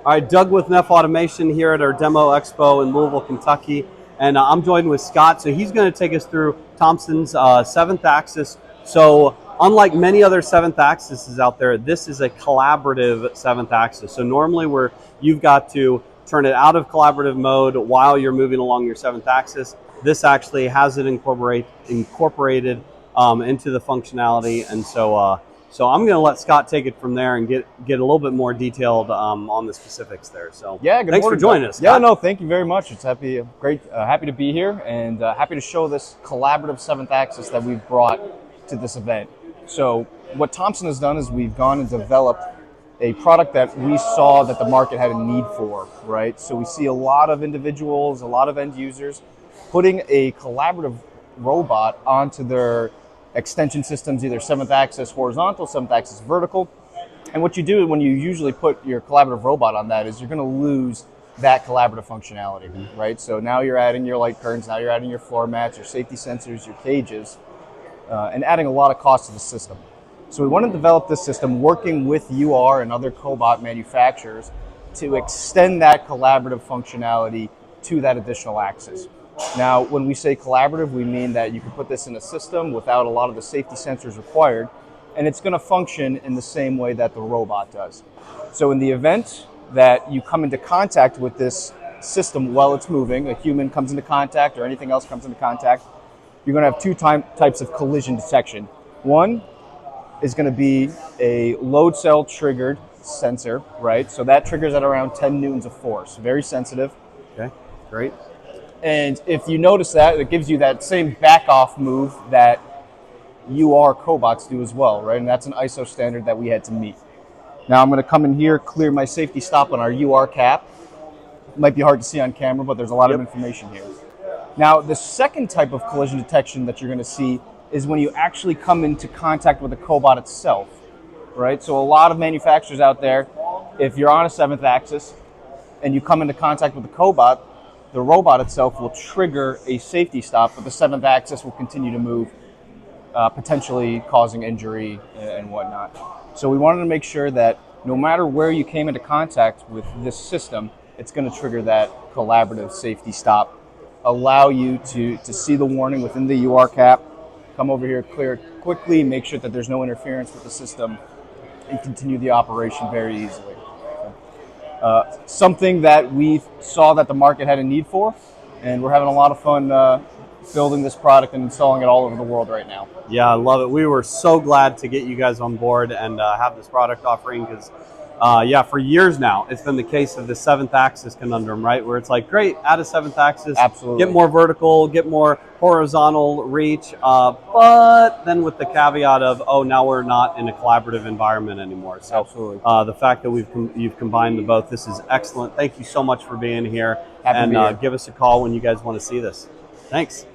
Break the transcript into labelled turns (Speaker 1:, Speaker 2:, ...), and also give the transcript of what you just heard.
Speaker 1: All right, Doug with NEFF Automation here at our demo expo in Louisville, Kentucky. And I'm joined with Scott. So he's going to take us through Thomson's 7th axis. So unlike many other 7th axes out there, this is a collaborative 7th axis. So normally you've got to turn it out of collaborative mode while you're moving along your 7th axis. This actually has it incorporated into the functionality. And so I'm going to let Scott take it from there and get a little bit more detailed on the specifics there. So
Speaker 2: yeah, good
Speaker 1: thanks
Speaker 2: morning,
Speaker 1: for joining us, Scott.
Speaker 2: Yeah, no, thank you very much. It's happy to be here and happy to show this collaborative 7th axis that we've brought to this event. So what Thomson has done is we've gone and developed a product that we saw that the market had a need for, right? So we see a lot of individuals, a lot of end users putting a collaborative robot onto their extension systems, either 7th axis horizontal, 7th axis vertical. And what you do when you usually put your collaborative robot on that is you're going to lose that collaborative functionality, right? So now you're adding your light curtains, now you're adding your floor mats, your safety sensors, your cages, and adding a lot of cost to the system. So we want to develop this system working with UR and other cobot manufacturers to extend that collaborative functionality to that additional axis. Now, when we say collaborative, we mean that you can put this in a system without a lot of the safety sensors required, and it's going to function in the same way that the robot does. So in the event that you come into contact with this system while it's moving, a human comes into contact or anything else comes into contact, you're going to have two types of collision detection. One is going to be a load cell triggered sensor, right? So that triggers at around 10 newtons of force, very sensitive.
Speaker 1: Okay, great.
Speaker 2: And if you notice that, it gives you that same back-off move that UR cobots do as well, right? And that's an ISO standard that we had to meet. Now I'm going to come in here, clear my safety stop on our UR cap. It might be hard to see on camera, but there's a lot of information here. Now, the second type of collision detection that you're going to see is when you actually come into contact with the cobot itself, right? So a lot of manufacturers out there, if you're on a 7th axis and you come into contact with the cobot, the robot itself will trigger a safety stop, but the 7th axis will continue to move, potentially causing injury and whatnot. So we wanted to make sure that no matter where you came into contact with this system, it's going to trigger that collaborative safety stop, allow you to see the warning within the UR cap, come over here, clear it quickly, make sure that there's no interference with the system, and continue the operation very easily. Something that we saw that the market had a need for, and we're having a lot of fun building this product and installing it all over the world right now.
Speaker 1: Yeah, I love it. We were so glad to get you guys on board and have this product offering because, for years now, it's been the case of the 7th axis conundrum, right? Where it's like, great, add a 7th axis,
Speaker 2: absolutely,
Speaker 1: get more vertical, get more horizontal reach, but then with the caveat of, oh, now we're not in a collaborative environment anymore. So
Speaker 2: absolutely,
Speaker 1: the fact that you've combined the both, this is excellent. Thank you so much for being here.
Speaker 2: Happy to be here.
Speaker 1: Give us a call when you guys want to see this. Thanks.